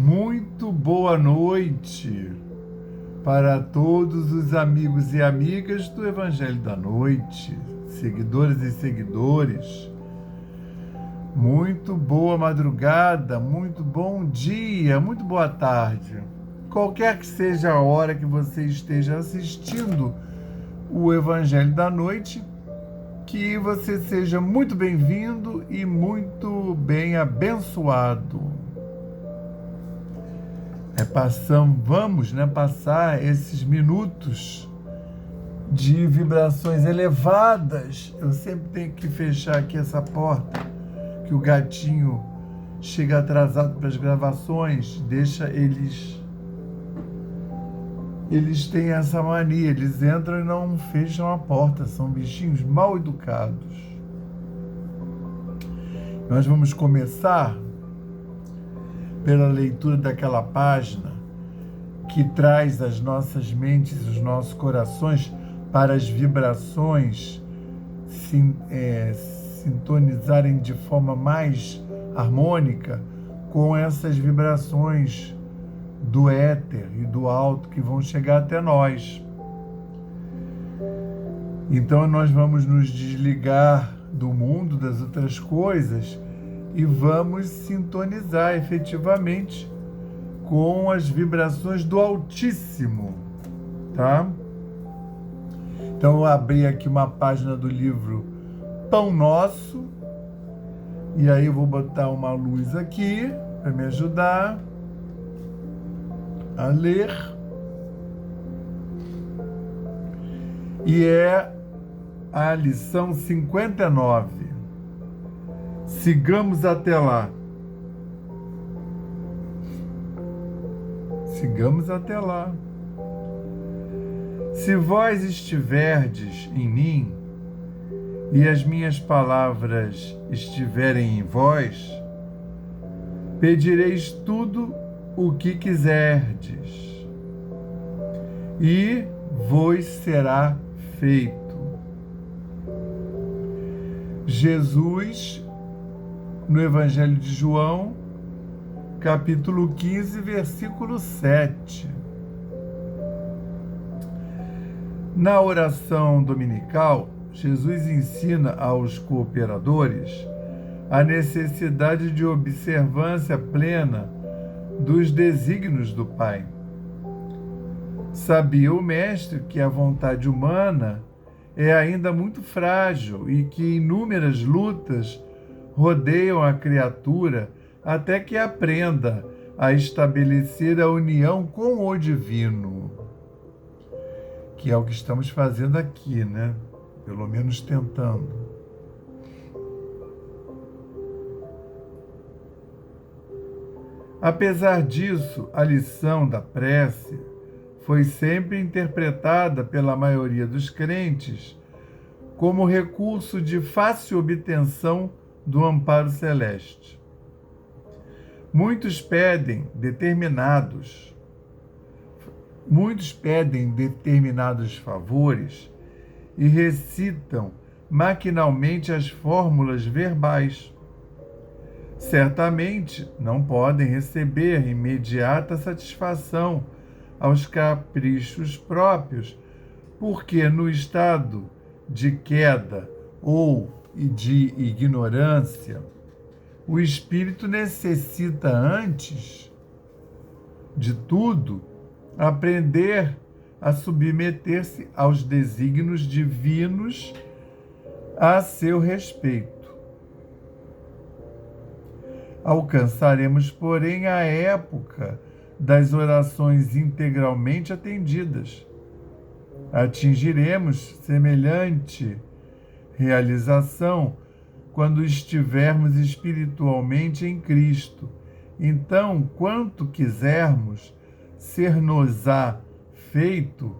Muito boa noite para todos os amigos e amigas do Evangelho da Noite, seguidoras e seguidores. Muito boa madrugada, muito bom dia, muito boa tarde. Qualquer que seja a hora que você esteja assistindo o Evangelho da Noite, que você seja muito bem-vindo e muito bem abençoado. Vamos passar esses minutos de vibrações elevadas. Eu sempre tenho que fechar aqui essa porta, que o gatinho chega atrasado para as gravações, deixa eles têm essa mania, eles entram e não fecham a porta, são bichinhos mal educados. Nós vamos começar pela leitura daquela página que traz as nossas mentes, os nossos corações para as vibrações sintonizarem de forma mais harmônica com essas vibrações do éter e do alto que vão chegar até nós. Então nós vamos nos desligar do mundo, das outras coisas, e vamos sintonizar efetivamente com as vibrações do Altíssimo, tá? Então eu abri aqui uma página do livro Pão Nosso, e aí eu vou botar uma luz aqui para me ajudar a ler. E é a lição 59. Sigamos até lá. Sigamos até lá. Se vós estiverdes em mim, e as minhas palavras estiverem em vós, pedireis tudo o que quiserdes, e vos será feito. Jesus, no Evangelho de João, capítulo 15, versículo 7. Na oração dominical, Jesus ensina aos cooperadores a necessidade de observância plena dos desígnios do Pai. Sabia o Mestre que a vontade humana é ainda muito frágil e que inúmeras lutas rodeiam a criatura até que aprenda a estabelecer a união com o divino, que é o que estamos fazendo aqui, né? Pelo menos tentando. Apesar disso, a lição da prece foi sempre interpretada pela maioria dos crentes como recurso de fácil obtenção do amparo celeste. Muitos pedem determinados favores e recitam maquinalmente as fórmulas verbais. Certamente não podem receber imediata satisfação aos caprichos próprios, porque no estado de queda ou de ignorância, o espírito necessita, antes de tudo, aprender a submeter-se aos desígnios divinos a seu respeito. Alcançaremos, porém, a época das orações integralmente atendidas. Atingiremos semelhante realização quando estivermos espiritualmente em Cristo. Então, quanto quisermos ser-nos-á feito,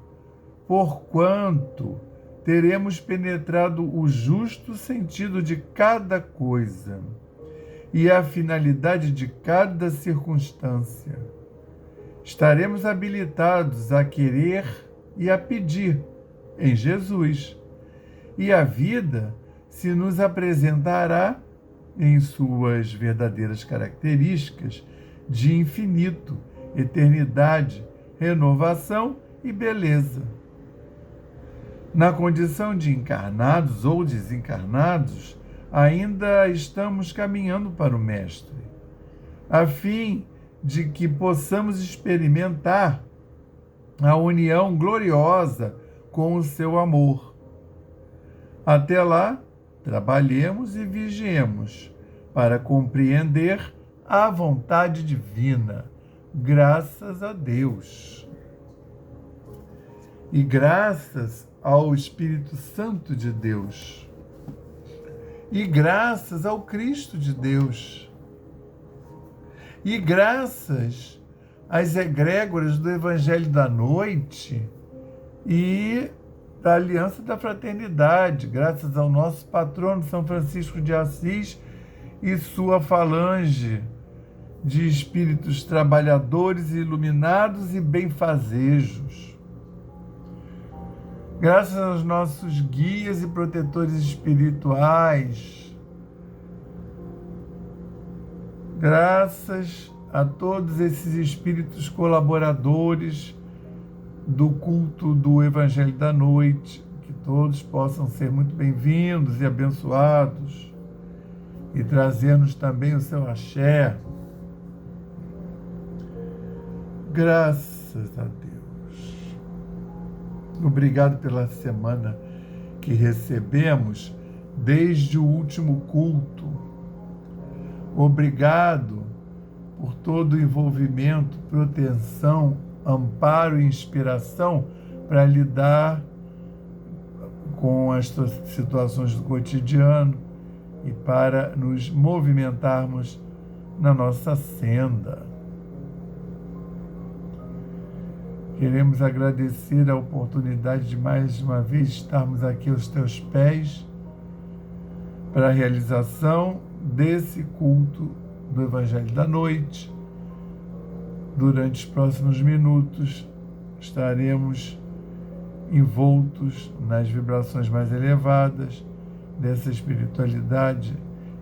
porquanto teremos penetrado o justo sentido de cada coisa e a finalidade de cada circunstância. Estaremos habilitados a querer e a pedir em Jesus, e a vida se nos apresentará em suas verdadeiras características de infinito, eternidade, renovação e beleza. Na condição de encarnados ou desencarnados, ainda estamos caminhando para o Mestre, a fim de que possamos experimentar a união gloriosa com o seu amor. Até lá, trabalhemos e vigiemos para compreender a vontade divina. Graças a Deus. E graças ao Espírito Santo de Deus. E graças ao Cristo de Deus. E graças às egrégoras do Evangelho da Noite e da Aliança da Fraternidade, graças ao nosso patrono São Francisco de Assis e sua falange de espíritos trabalhadores, iluminados e benfazejos. Graças aos nossos guias e protetores espirituais, graças a todos esses espíritos colaboradores do culto do Evangelho da Noite, que todos possam ser muito bem-vindos e abençoados e trazer-nos também o seu axé. Graças a Deus. Obrigado pela semana que recebemos desde o último culto. Obrigado por todo o envolvimento, proteção, amparo e inspiração para lidar com as situações do cotidiano e para nos movimentarmos na nossa senda. Queremos agradecer a oportunidade de mais uma vez estarmos aqui aos teus pés para a realização desse culto do Evangelho da Noite. Durante os próximos minutos estaremos envoltos nas vibrações mais elevadas dessa espiritualidade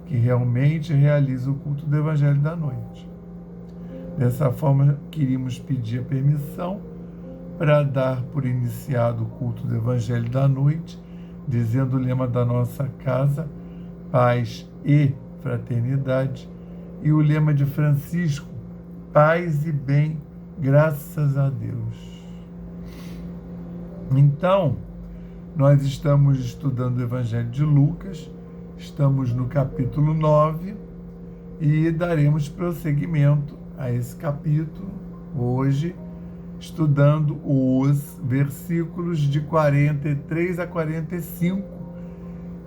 que realmente realiza o culto do Evangelho da Noite. Dessa forma, queríamos pedir a permissão para dar por iniciado o culto do Evangelho da Noite, dizendo o lema da nossa casa: paz e fraternidade, e o lema de Francisco: paz e bem, graças a Deus. Então, nós estamos estudando o Evangelho de Lucas, estamos no capítulo 9 e daremos prosseguimento a esse capítulo hoje, estudando os versículos de 43 a 45,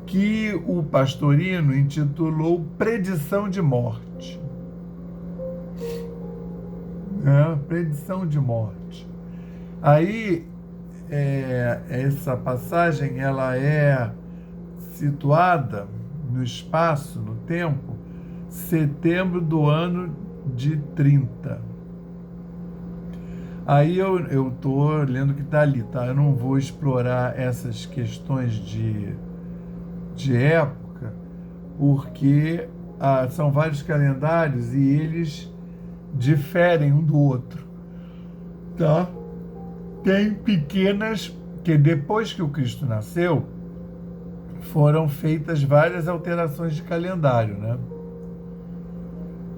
que o Pastorino intitulou Predição de Morte. Predição de morte. Aí, essa passagem, ela é situada no espaço, no tempo, setembro do ano de 30. Aí eu estou lendo o que está ali, tá? Eu não vou explorar essas questões de época, porque são vários calendários e eles diferem um do outro, tá? Tem pequenas, que depois que o Cristo nasceu, foram feitas várias alterações de calendário, né?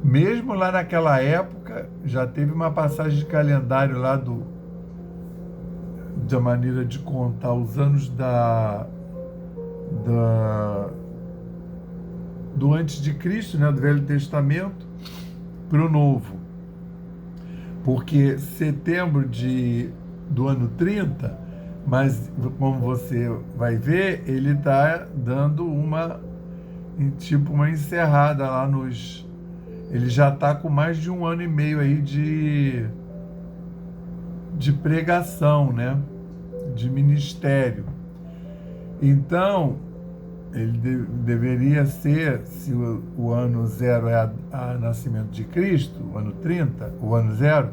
Mesmo lá naquela época, já teve uma passagem de calendário lá da maneira de contar os anos do antes de Cristo, né, do Velho Testamento, para o Novo. Porque setembro do ano 30, mas como você vai ver, ele está dando uma encerrada lá nos... Ele já está com mais de 1 ano e meio aí de pregação, né? De ministério. Então, ele deveria ser, se o ano 0 é a nascimento de Cristo, o ano 30, o ano 0,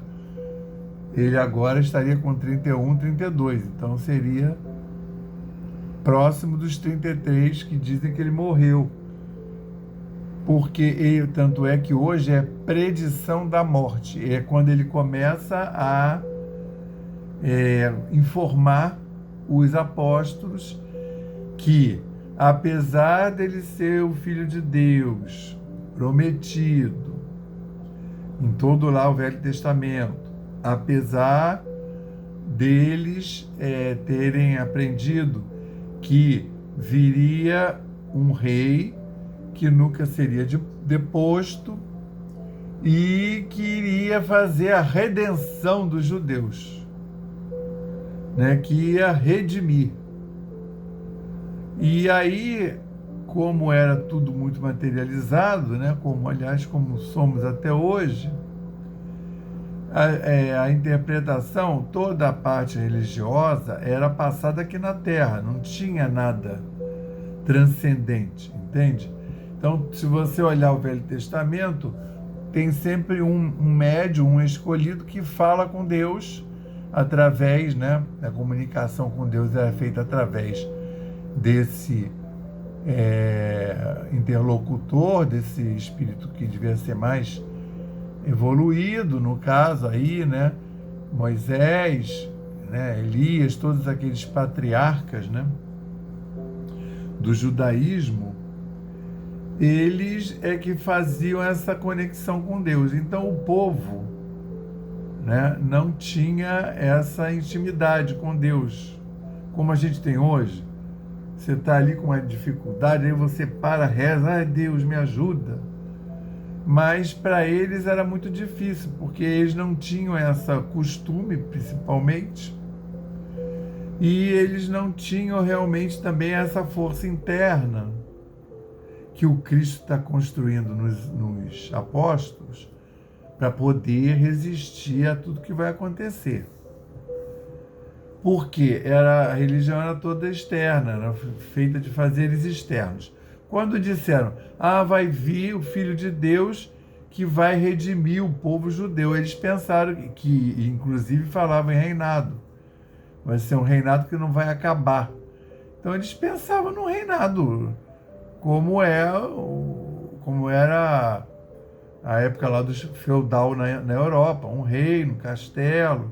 ele agora estaria com 31, 32. Então, seria próximo dos 33 que dizem que ele morreu. porque tanto é que hoje é predição da morte, é quando ele começa a informar os apóstolos que, apesar dele ser o Filho de Deus, prometido, em todo lá o Velho Testamento, apesar deles terem aprendido que viria um rei que nunca seria deposto e que iria fazer a redenção dos judeus, né, que ia redimir. E aí, como era tudo muito materializado, né, como aliás como somos até hoje, a interpretação, toda a parte religiosa era passada aqui na Terra, não tinha nada transcendente, entende? Então, se você olhar o Velho Testamento, tem sempre um médium, um escolhido que fala com Deus através, né, a comunicação com Deus era feita através desse interlocutor, desse espírito que devia ser mais evoluído, no caso aí, né, Moisés, né, Elias, todos aqueles patriarcas, né, do judaísmo, eles é que faziam essa conexão com Deus. Então o povo, né, não tinha essa intimidade com Deus, como a gente tem hoje. Você está ali com uma dificuldade, aí você para, reza, ai Deus, me ajuda. Mas para eles era muito difícil, porque eles não tinham essa costume, principalmente, e eles não tinham realmente também essa força interna que o Cristo está construindo nos apóstolos para poder resistir a tudo que vai acontecer. Porque a religião era toda externa, era feita de fazeres externos. Quando disseram, vai vir o Filho de Deus que vai redimir o povo judeu, eles pensaram que, inclusive, falavam em reinado. Vai ser um reinado que não vai acabar. Então eles pensavam no reinado, como era a época lá do feudal na Europa, um rei no castelo,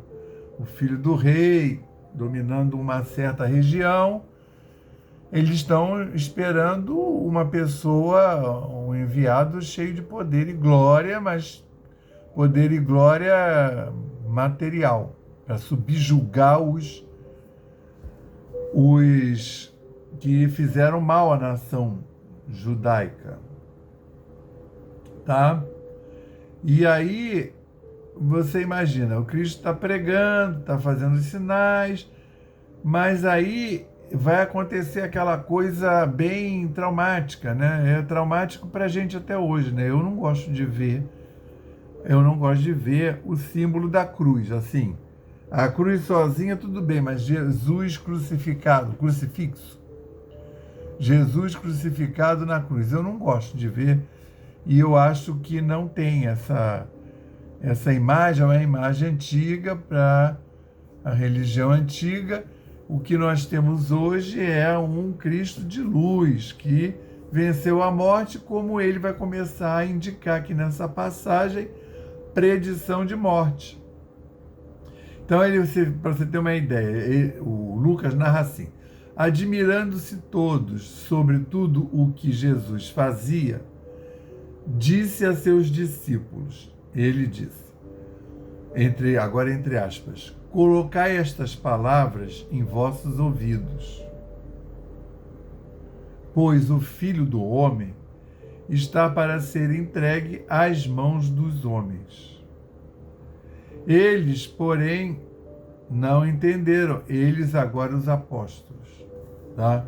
o filho do rei dominando uma certa região. Eles estão esperando uma pessoa, um enviado cheio de poder e glória, mas poder e glória material, para subjugar os que fizeram mal à nação judaica, tá? E aí, você imagina, o Cristo está pregando, está fazendo os sinais, mas aí vai acontecer aquela coisa bem traumática, né? É traumático para a gente até hoje, né? Eu não gosto de ver o símbolo da cruz, assim. A cruz sozinha, tudo bem, mas Jesus crucificado, crucifixo. Jesus crucificado na cruz. Eu não gosto de ver, e eu acho que não tem essa imagem, é uma imagem antiga para a religião antiga. O que nós temos hoje é um Cristo de luz, que venceu a morte, como ele vai começar a indicar aqui nessa passagem, predição de morte. Então, para você ter uma ideia, o Lucas narra assim: admirando-se todos sobre tudo o que Jesus fazia, disse a seus discípulos, ele disse, agora entre aspas, colocai estas palavras em vossos ouvidos, pois o Filho do Homem está para ser entregue às mãos dos homens. Eles, porém, não entenderam. Eles, agora os apóstolos, tá?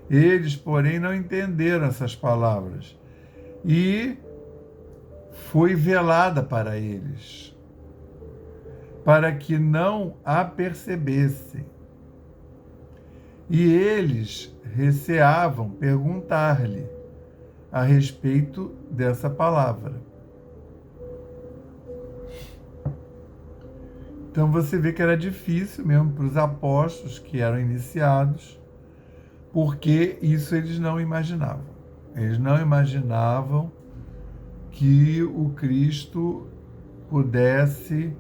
Eles, porém, não entenderam essas palavras. E foi velada para eles, para que não a percebessem. E eles receavam perguntar-lhe a respeito dessa palavra. Então você vê que era difícil mesmo para os apóstolos que eram iniciados, porque isso eles não imaginavam. Eles não imaginavam que o Cristo pudesse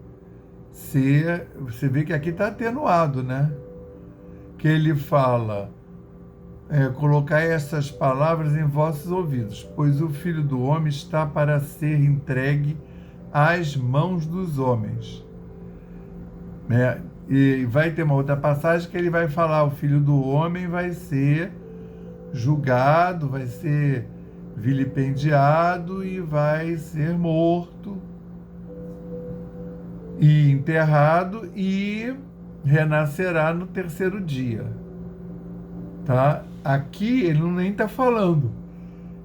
ser... Você vê que aqui está atenuado, né? Que ele fala, colocai essas palavras em vossos ouvidos, pois o Filho do Homem está para ser entregue às mãos dos homens. Né? E vai ter uma outra passagem que ele vai falar, o Filho do Homem vai ser julgado, vai ser vilipendiado e vai ser morto e enterrado e renascerá no terceiro dia. Tá? Aqui ele nem está falando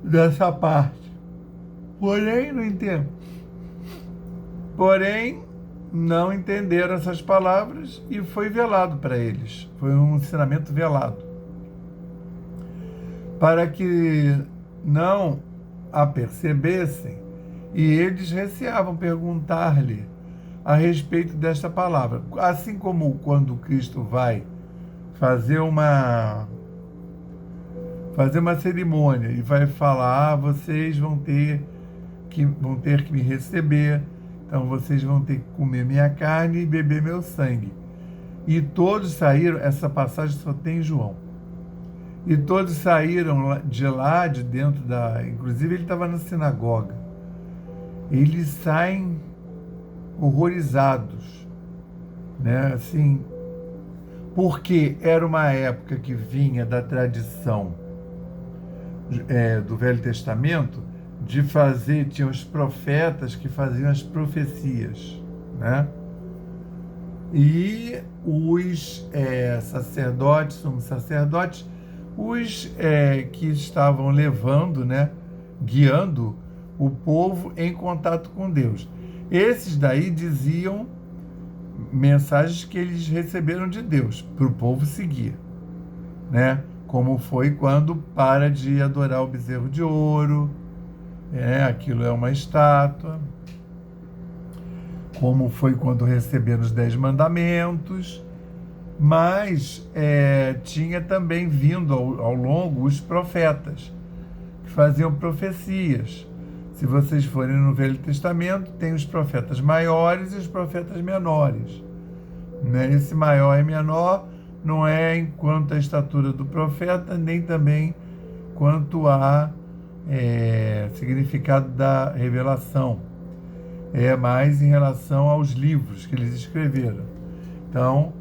dessa parte. Porém, não entendo. Porém, não entenderam essas palavras e foi velado para eles. Foi um ensinamento velado. Para que não a percebessem, e eles receavam perguntar-lhe a respeito desta palavra. Assim como quando Cristo vai fazer uma cerimônia e vai falar, vocês vão ter que me receber, então vocês vão ter que comer minha carne e beber meu sangue. E todos saíram, essa passagem só tem em João. E todos saíram de lá, de dentro da... Inclusive ele estava na sinagoga. Eles saem horrorizados, né? Assim, porque era uma época que vinha da tradição do Velho Testamento, de fazer, tinha os profetas que faziam as profecias, né? E os sacerdotes, sumos sacerdotes, os que estavam levando, né, guiando o povo em contato com Deus. Esses daí diziam mensagens que eles receberam de Deus, para o povo seguir, né? Como foi quando para de adorar o bezerro de ouro, aquilo é uma estátua. Como foi quando receberam os 10 mandamentos. Mas tinha também vindo ao longo os profetas, que faziam profecias. Se vocês forem no Velho Testamento, tem os profetas maiores e os profetas menores. Né? Esse maior e menor não é enquanto a estatura do profeta, nem também quanto a significado da revelação. É mais em relação aos livros que eles escreveram. Então,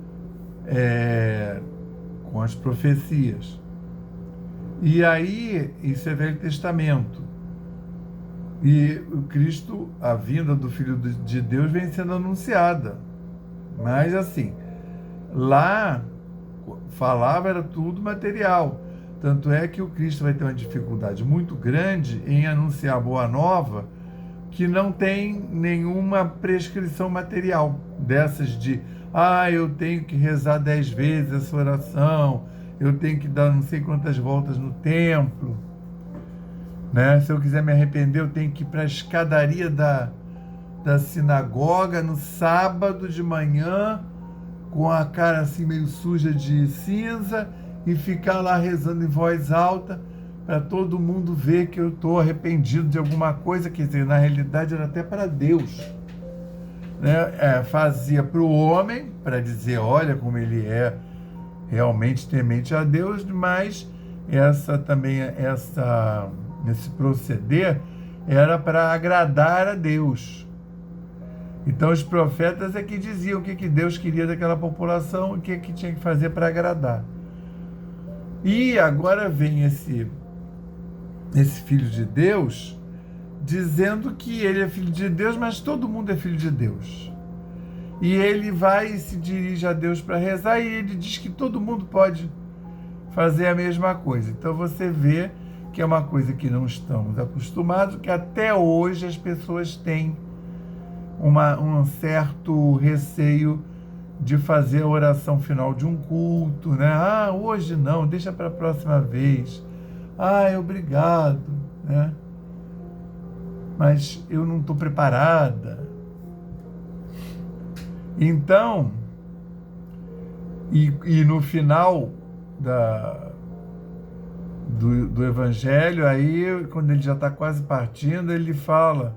com as profecias. E aí, isso é Velho Testamento. E o Cristo, a vinda do Filho de Deus, vem sendo anunciada. Mas assim, lá falava, era tudo material. Tanto é que o Cristo vai ter uma dificuldade muito grande em anunciar a Boa Nova, que não tem nenhuma prescrição material dessas de eu tenho que rezar 10 vezes essa oração, eu tenho que dar não sei quantas voltas no templo, né? Se eu quiser me arrepender, eu tenho que ir para a escadaria da sinagoga no sábado de manhã, com a cara assim meio suja de cinza, e ficar lá rezando em voz alta, para todo mundo ver que eu estou arrependido de alguma coisa. Quer dizer, na realidade era até para Deus. Né? Fazia para o homem, para dizer, olha como ele é realmente temente a Deus, mas esse proceder era para agradar a Deus. Então os profetas é que diziam o que Deus queria daquela população e o que tinha que fazer para agradar. E agora vem esse Filho de Deus dizendo que ele é filho de Deus, mas todo mundo é filho de Deus. E ele vai e se dirige a Deus para rezar, e ele diz que todo mundo pode fazer a mesma coisa. Então você vê que é uma coisa que não estamos acostumados, que até hoje as pessoas têm um certo receio de fazer a oração final de um culto, né? Hoje não, deixa para a próxima vez. Obrigado, né? Mas eu não estou preparada. Então, e no final do Evangelho. Aí, quando ele já está quase partindo, ele fala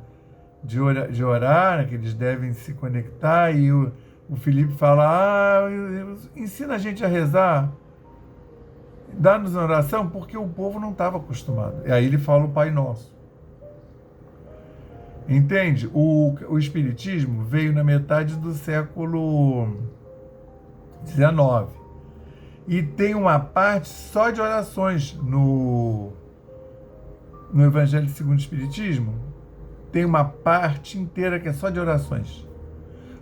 de orar, né, que eles devem se conectar, e o Filipe fala, ensina a gente a rezar, dá-nos uma oração, porque o povo não estava acostumado. E aí ele fala o Pai Nosso. Entende? O Espiritismo veio na metade do século XIX. E tem uma parte só de orações no Evangelho segundo o Espiritismo. Tem uma parte inteira que é só de orações.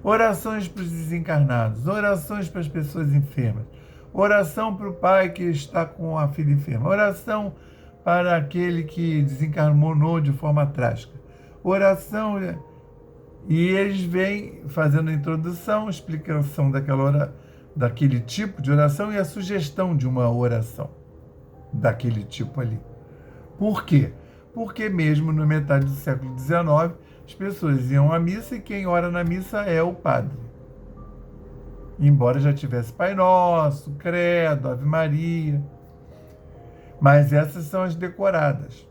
Orações para os desencarnados, orações para as pessoas enfermas, oração para o pai que está com a filha enferma, oração para aquele que desencarnou de forma trágica, oração. E eles vêm fazendo a introdução, explicação daquele tipo de oração e a sugestão de uma oração daquele tipo ali. Por quê? Porque mesmo na metade do século XIX, as pessoas iam à missa e quem ora na missa é o padre. Embora já tivesse Pai Nosso, Credo, Ave Maria. Mas essas são as decoradas.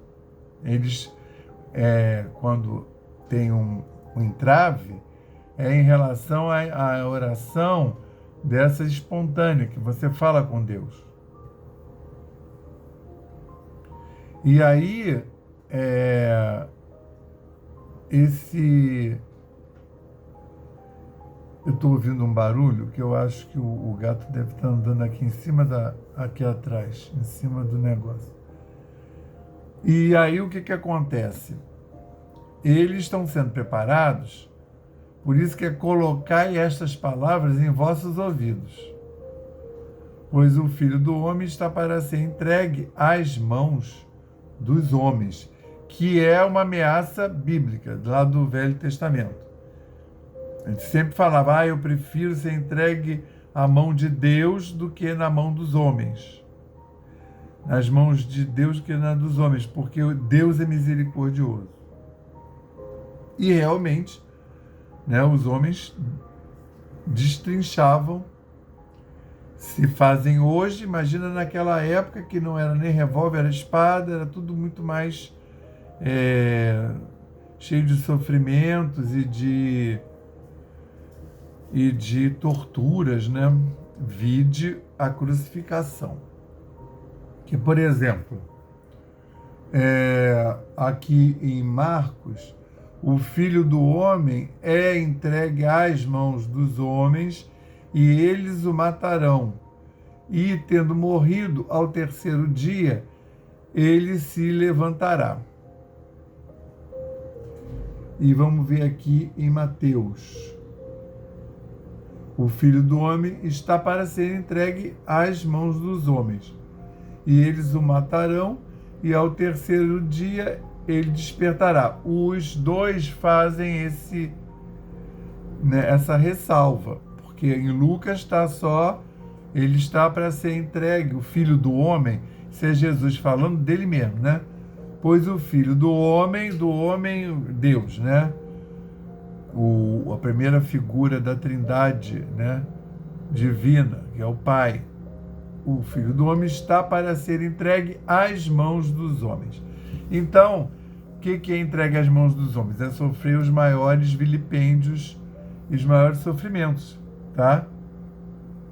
Eles, quando tem um entrave, é em relação à oração dessa espontânea, que você fala com Deus. E aí, eu estou ouvindo um barulho que eu acho que o gato deve estar andando aqui em cima aqui atrás, em cima do negócio. E aí o que acontece? Eles estão sendo preparados, por isso que é colocai estas palavras em vossos ouvidos, pois o Filho do Homem está para ser entregue às mãos dos homens, que é uma ameaça bíblica, lá do Velho Testamento. A gente sempre falava, eu prefiro ser entregue à mão de Deus do que na mão dos homens. Nas mãos de Deus do que na dos homens, porque Deus é misericordioso. E realmente, né, os homens destrinchavam. Se fazem hoje, imagina naquela época que não era nem revólver, era espada, era tudo muito mais cheio de sofrimentos e de torturas, né? Vide a crucificação. Que, por exemplo, aqui em Marcos, o Filho do Homem é entregue às mãos dos homens e eles o matarão. E, tendo morrido, ao terceiro dia, ele se levantará. E vamos ver aqui em Mateus. O Filho do Homem está para ser entregue às mãos dos homens. E eles o matarão, e ao terceiro dia ele despertará. Os dois fazem essa ressalva, porque em Lucas está só, ele está para ser entregue, o Filho do Homem, isso é Jesus falando dele mesmo, né? Pois o Filho do Homem, Deus, né? A primeira figura da Trindade, né? Divina, que é o Pai. O Filho do Homem está para ser entregue às mãos dos homens. Então, o que é entregue às mãos dos homens? É sofrer os maiores vilipêndios e os maiores sofrimentos, tá?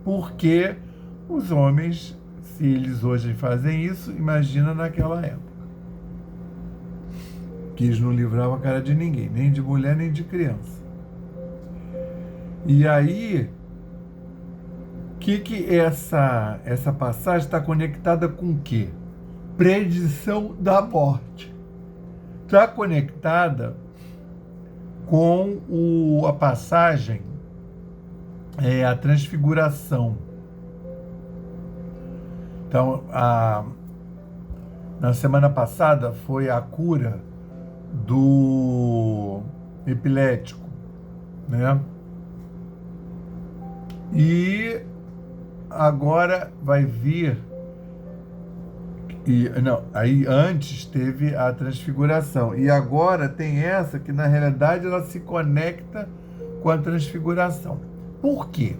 Porque os homens, se eles hoje fazem isso, imagina naquela época. Que eles não livravam a cara de ninguém, nem de mulher, nem de criança. E aí, que essa passagem está conectada com o quê? Predição da morte. Está conectada com a passagem, a transfiguração. Então, na semana passada foi a cura do epilético, né? E agora vai vir, aí antes teve a transfiguração, e agora tem essa que na realidade ela se conecta com a transfiguração. Por quê?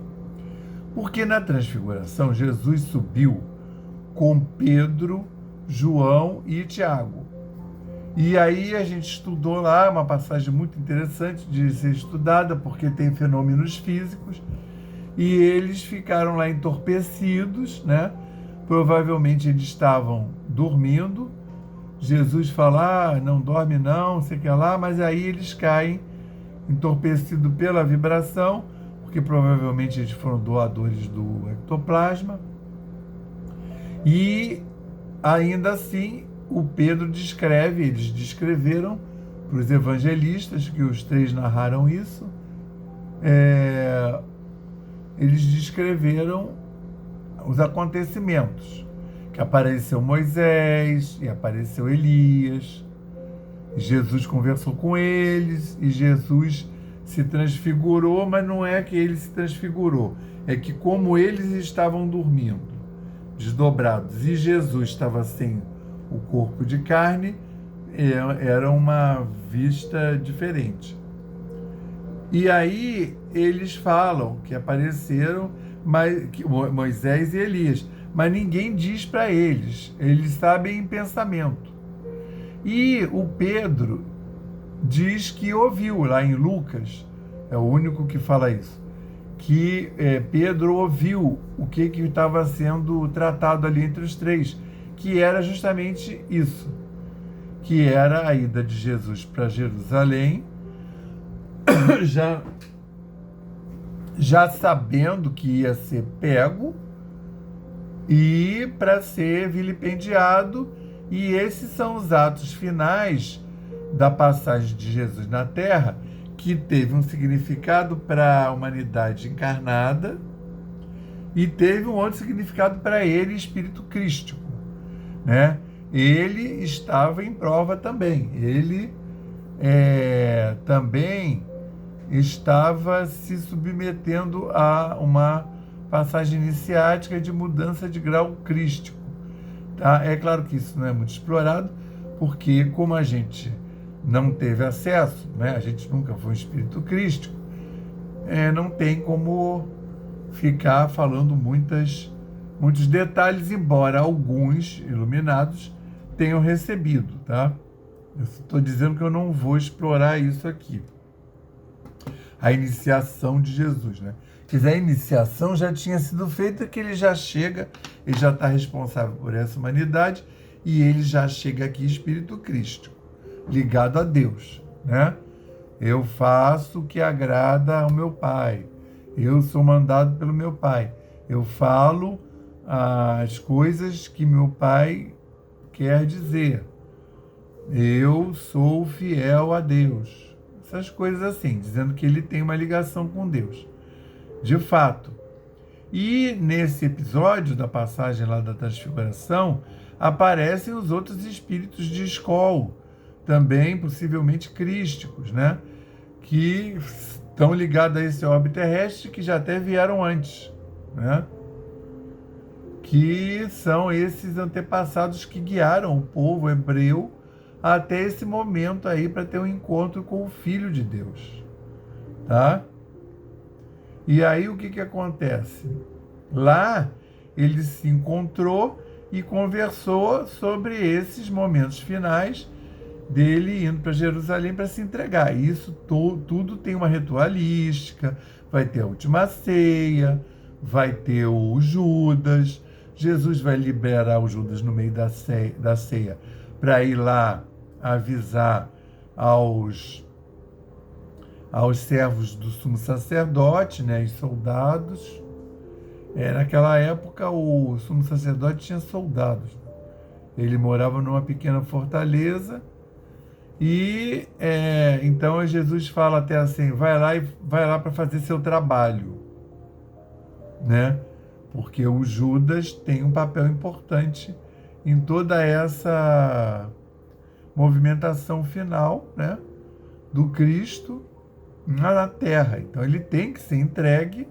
Porque na transfiguração Jesus subiu com Pedro, João e Tiago. E aí a gente estudou lá, uma passagem muito interessante de ser estudada, porque tem fenômenos físicos, e eles ficaram lá entorpecidos, né? Provavelmente eles estavam dormindo. Jesus fala, não dorme não, sei que lá, mas aí eles caem entorpecidos pela vibração, porque provavelmente eles foram doadores do ectoplasma. E ainda assim, o Pedro descreve, eles descreveram para os evangelistas, que os três narraram isso, eles descreveram os acontecimentos, que apareceu Moisés e apareceu Elias, Jesus conversou com eles e Jesus se transfigurou, mas não é que ele se transfigurou, é que como eles estavam dormindo, desdobrados, e Jesus estava sem o corpo de carne, era uma vista diferente. E aí eles falam que apareceram Moisés e Elias, mas ninguém diz para eles, eles sabem em pensamento. E o Pedro diz que ouviu, lá em Lucas, é o único que fala isso, que Pedro ouviu o que estava sendo tratado ali entre os três, que era justamente isso, que era a ida de Jesus para Jerusalém, já sabendo que ia ser pego e para ser vilipendiado, e esses são os atos finais da passagem de Jesus na Terra, que teve um significado para a humanidade encarnada e teve um outro significado para ele, espírito crístico, né? Ele estava em prova também, ele também estava se submetendo a uma passagem iniciática de mudança de grau crístico. Tá? É claro que isso não é muito explorado, porque como a gente não teve acesso, né? A gente nunca foi um espírito crístico, não tem como ficar falando muitos detalhes, embora alguns iluminados tenham recebido, tá? Eu estou dizendo que eu não vou explorar isso aqui. A iniciação de Jesus, né? Quer dizer, a iniciação já tinha sido feita, que ele já chega, ele já está responsável por essa humanidade, e ele já chega aqui espírito crístico, ligado a Deus, né? Eu faço o que agrada ao meu Pai, eu sou mandado pelo meu Pai, eu falo as coisas que meu Pai quer dizer, eu sou fiel a Deus, essas coisas assim, dizendo que ele tem uma ligação com Deus, de fato. E nesse episódio da passagem lá da transfiguração, aparecem os outros espíritos de Skol, também possivelmente crísticos, né? Que estão ligados a esse orbe terrestre, que já até vieram antes, né? Que são esses antepassados que guiaram o povo hebreu até esse momento aí, para ter um encontro com o Filho de Deus, tá? E aí o que acontece? Lá ele se encontrou e conversou sobre esses momentos finais dele indo para Jerusalém para se entregar. Isso tudo tem uma ritualística, vai ter a última ceia, vai ter o Judas, Jesus vai liberar o Judas no meio da ceia para ir lá avisar aos servos do sumo sacerdote, né, os soldados. Naquela época o sumo sacerdote tinha soldados. Ele morava numa pequena fortaleza e então Jesus fala até assim, vai lá para fazer seu trabalho, né? Porque o Judas tem um papel importante em toda essa movimentação final, né, do Cristo na Terra. Então ele tem que ser entregue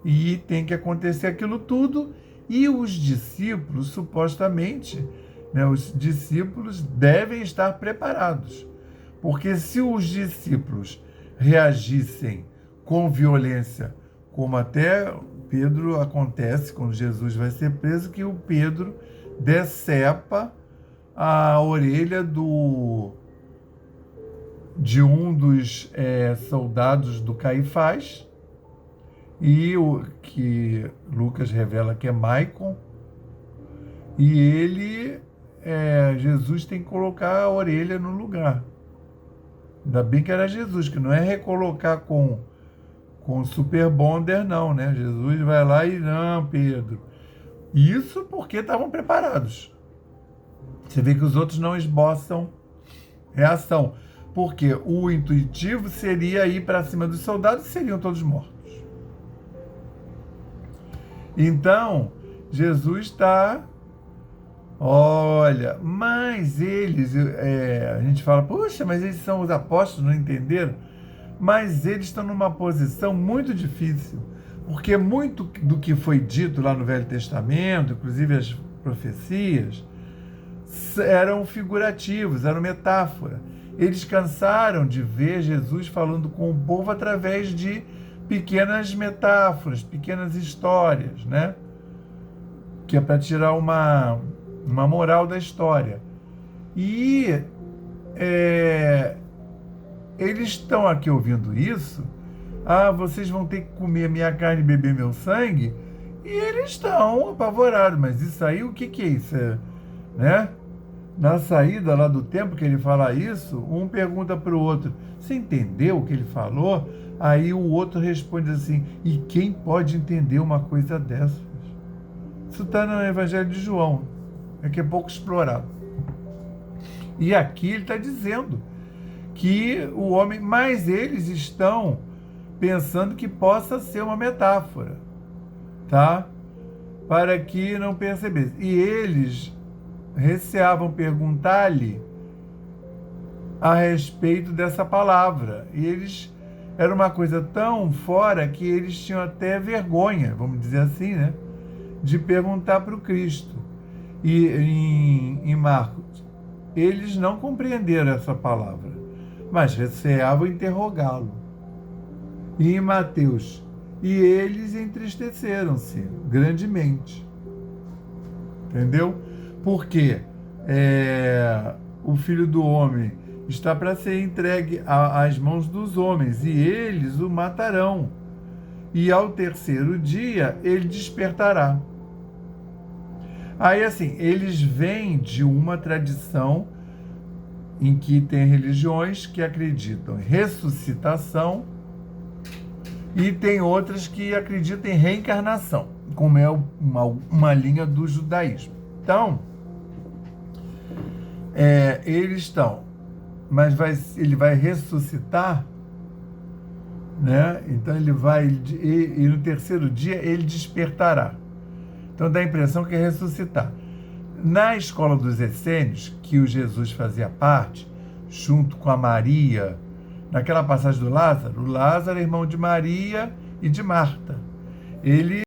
e tem que acontecer aquilo tudo, e os discípulos, supostamente, né, os discípulos devem estar preparados, porque se os discípulos reagissem com violência, como até Pedro acontece quando Jesus vai ser preso, que o Pedro decepa a orelha de um dos soldados do Caifás, e o que Lucas revela que é Maicon, e Jesus tem que colocar a orelha no lugar. Ainda bem que era Jesus, que não é recolocar com super bonder, não, né? Jesus vai lá e não, Pedro. Isso porque estavam preparados. Você vê que os outros não esboçam reação, porque o intuitivo seria ir para cima dos soldados e seriam todos mortos. Então, Jesus está... Olha, mas eles... a gente fala, puxa, mas eles são os apóstolos, não entenderam? Mas eles estão numa posição muito difícil, porque muito do que foi dito lá no Velho Testamento, inclusive as profecias, eram figurativos, eram metáfora. Eles cansaram de ver Jesus falando com o povo através de pequenas metáforas, pequenas histórias, né? Que é para tirar uma moral da história. E eles estão aqui ouvindo isso. Vocês vão ter que comer minha carne e beber meu sangue. E eles estão apavorados. Mas isso aí, o que é isso? Né? Na saída lá do templo que ele fala isso, um pergunta para o outro, você entendeu o que ele falou? Aí o outro responde assim, e quem pode entender uma coisa dessas? Isso está no Evangelho de João, que é pouco explorado. E aqui ele está dizendo que o homem, mas eles estão pensando que possa ser uma metáfora, tá? Para que não percebessem. E eles receavam perguntar-lhe a respeito dessa palavra. E eles... Era uma coisa tão fora que eles tinham até vergonha, vamos dizer assim, né? De perguntar para o Cristo. E em Marcos, eles não compreenderam essa palavra, mas receavam interrogá-lo. E em Mateus, e eles entristeceram-se grandemente. Entendeu? Porque o Filho do Homem está para ser entregue às mãos dos homens, e eles o matarão. E ao terceiro dia ele despertará. Aí, assim, eles vêm de uma tradição em que tem religiões que acreditam em ressuscitação e tem outras que acreditam em reencarnação, como é uma linha do judaísmo. Então, eles estão... Mas ele vai ressuscitar, né? Então ele vai, e no terceiro dia ele despertará. Então dá a impressão que é ressuscitar. Na escola dos essênios, que o Jesus fazia parte, junto com a Maria, naquela passagem do Lázaro, o Lázaro é irmão de Maria e de Marta. Ele